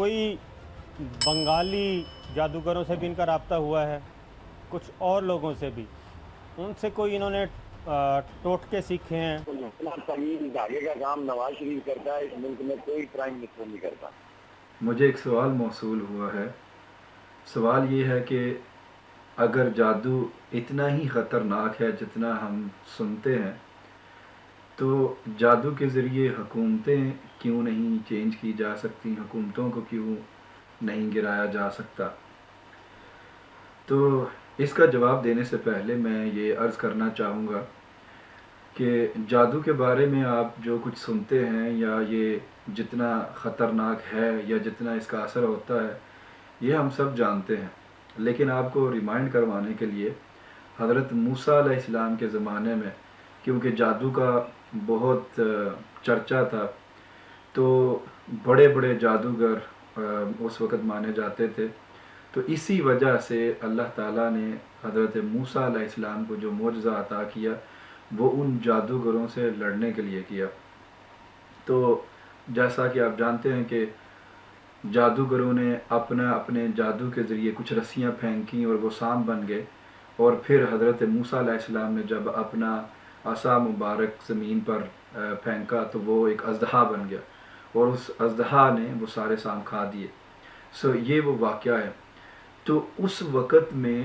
کوئی بنگالی جادوگروں سے بھی ان کا رابطہ ہوا ہے، کچھ اور لوگوں سے بھی، ان سے کوئی انہوں نے ٹوٹکے سیکھے ہیں؟ اپنا تعلیم دھاگے کا کام نواز شریف کرتا ہے، اس ملک میں کوئی پرائم منسٹر نہیں کرتا۔ مجھے ایک سوال موصول ہوا ہے، سوال یہ ہے کہ اگر جادو اتنا ہی خطرناک ہے جتنا ہم سنتے ہیں تو جادو کے ذریعے حکومتیں کیوں نہیں چینج کی جا سکتی، حکومتوں کو کیوں نہیں گرایا جا سکتا؟ تو اس کا جواب دینے سے پہلے میں یہ عرض کرنا چاہوں گا کہ جادو کے بارے میں آپ جو کچھ سنتے ہیں یا یہ جتنا خطرناک ہے یا جتنا اس کا اثر ہوتا ہے یہ ہم سب جانتے ہیں، لیکن آپ کو ریمائنڈ کروانے کے لیے حضرت موسیٰ علیہ السلام کے زمانے میں کیونکہ جادو کا بہت چرچا تھا تو بڑے بڑے جادوگر اس وقت مانے جاتے تھے، تو اسی وجہ سے اللہ تعالیٰ نے حضرت موسیٰ علیہ السلام کو جو معجزہ عطا کیا وہ ان جادوگروں سے لڑنے کے لیے کیا۔ تو جیسا کہ آپ جانتے ہیں کہ جادوگروں نے اپنے جادو کے ذریعے کچھ رسیاں پھینکیں اور وہ سانپ بن گئے، اور پھر حضرت موسیٰ علیہ السلام نے جب اپنا عصا مبارک زمین پر پھینکا تو وہ ایک اژدہا بن گیا اور اس اژدہا نے وہ سارے سانپ کھا دیے۔ یہ وہ واقعہ ہے۔ تو اس وقت میں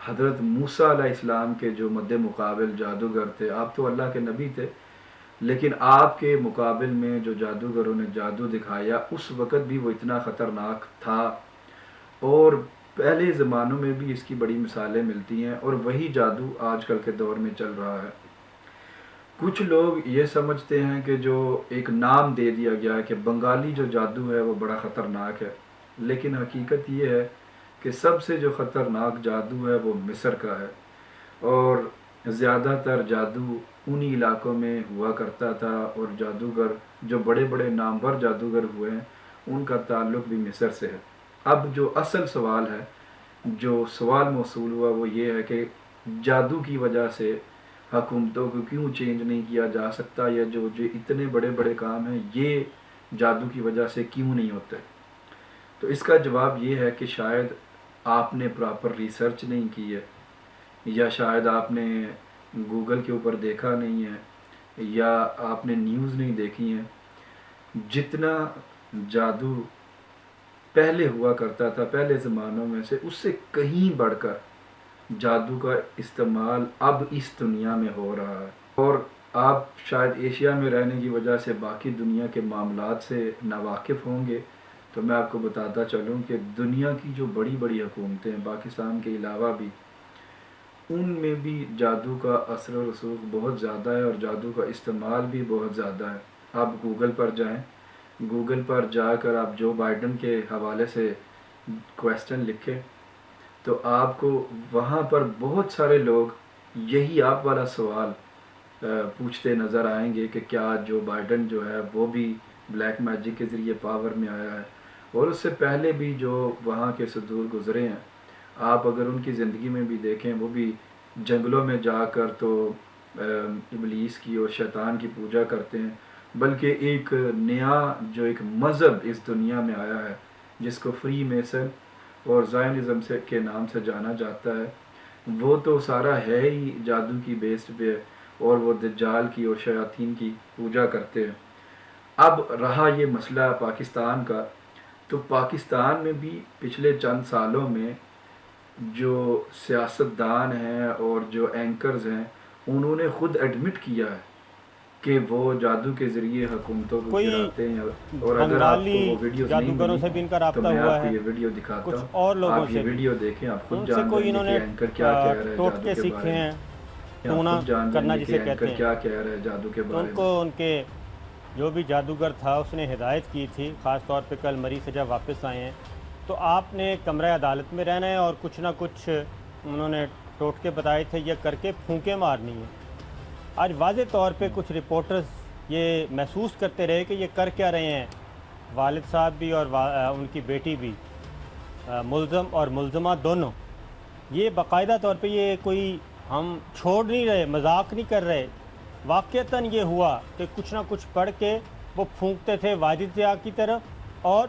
حضرت موسیٰ علیہ السلام کے جو مد مقابل جادوگر تھے، آپ تو اللہ کے نبی تھے، لیکن آپ کے مقابل میں جو جادوگروں نے جادو دکھایا اس وقت بھی وہ اتنا خطرناک تھا، اور پہلے زمانوں میں بھی اس کی بڑی مثالیں ملتی ہیں، اور وہی جادو آج کل کے دور میں چل رہا ہے۔ کچھ لوگ یہ سمجھتے ہیں کہ جو ایک نام دے دیا گیا ہے کہ بنگالی جو جادو ہے وہ بڑا خطرناک ہے، لیکن حقیقت یہ ہے کہ سب سے جو خطرناک جادو ہے وہ مصر کا ہے، اور زیادہ تر جادو انہی علاقوں میں ہوا کرتا تھا، اور جادوگر جو بڑے بڑے نامور جادوگر ہوئے ہیں ان کا تعلق بھی مصر سے ہے۔ اب جو اصل سوال ہے، جو سوال موصول ہوا وہ یہ ہے کہ جادو کی وجہ سے حکومتوں کو کیوں چینج نہیں کیا جا سکتا، یا جو اتنے بڑے بڑے کام ہیں یہ جادو کی وجہ سے کیوں نہیں ہوتے؟ تو اس کا جواب یہ ہے کہ شاید آپ نے پراپر ریسرچ نہیں کی ہے، یا شاید آپ نے گوگل کے اوپر دیکھا نہیں ہے، یا آپ نے نیوز نہیں دیکھی ہیں۔ جتنا جادو پہلے ہوا کرتا تھا پہلے زمانوں میں سے، اس سے کہیں بڑھ کر جادو کا استعمال اب اس دنیا میں ہو رہا ہے، اور آپ شاید ایشیا میں رہنے کی وجہ سے باقی دنیا کے معاملات سے ناواقف ہوں گے، تو میں آپ کو بتاتا چلوں کہ دنیا کی جو بڑی بڑی حکومتیں ہیں پاکستان کے علاوہ بھی، ان میں بھی جادو کا اثر و رسوخ بہت زیادہ ہے، اور جادو کا استعمال بھی بہت زیادہ ہے۔ آپ گوگل پر جائیں، گوگل پر جا کر آپ جو بائیڈن کے حوالے سے کویسچن لکھیں تو آپ کو وہاں پر بہت سارے لوگ یہی آپ والا سوال پوچھتے نظر آئیں گے کہ کیا جو بائیڈن جو ہے وہ بھی بلیک میجک کے ذریعے پاور میں آیا ہے، اور اس سے پہلے بھی جو وہاں کے صدور گزرے ہیں آپ اگر ان کی زندگی میں بھی دیکھیں، وہ بھی جنگلوں میں جا کر تو ابلیس کی اور شیطان کی پوجا کرتے ہیں، بلکہ ایک نیا جو ایک مذہب اس دنیا میں آیا ہے جس کو فری میسن اور زائنزم سے کے نام سے جانا جاتا ہے، وہ تو سارا ہے ہی جادو کی بیس پہ، اور وہ دجال کی اور شیاطین کی پوجا کرتے ہیں۔ اب رہا یہ مسئلہ پاکستان کا، تو پاکستان میں بھی پچھلے چند سالوں میں جو سیاستدان ہیں اور جو اینکرز ہیں انہوں نے خود ایڈمٹ کیا ہے کہ وہ جادو کے ذریعے حکومتوں کو گراتے ہیں، اور اگر آپ کو وہ ویڈیوز نہیں جادوگروں سے بھی ان کا ملی تو رابطہ میں ہوا آپ کو ہے، یہ ویڈیو دکھاتا کچھ ہوں، اور لوگوں آپ سے یہ بھی ویڈیو دیکھیں، آپ خود ان سے جان کوئی لیں انہوں گے نے کہ اینکر کیا کہہ رہا ہے ٹوٹکے جادو کے سیکھے بارے ہیں، میں، ٹونا آپ خود جان کرنا لیں گے جسے کہ کہتے اینکر ہیں۔ کیا کہہ رہا ہے جادو کے تو بارے ان میں۔ کو ان کے جو بھی جادوگر تھا اس نے ہدایت کی تھی، خاص طور پہ کل مری سے جب واپس آئے ہیں تو آپ نے کمرہ عدالت میں رہنا ہے، اور کچھ نہ کچھ انہوں نے ٹوٹکے بتائے تھے یہ کر کے پھونکیں مارنی ہیں۔ آج واضح طور پہ کچھ رپورٹرز یہ محسوس کرتے رہے کہ یہ کر کیا رہے ہیں، والد صاحب بھی اور ان کی بیٹی بھی، ملزم اور ملزمہ دونوں، یہ باقاعدہ طور پہ یہ کوئی ہم چھوڑ نہیں رہے، مذاق نہیں کر رہے، واقعتاً یہ ہوا کہ کچھ نہ کچھ پڑھ کے وہ پھونکتے تھے واجد ضیاء کی طرف، اور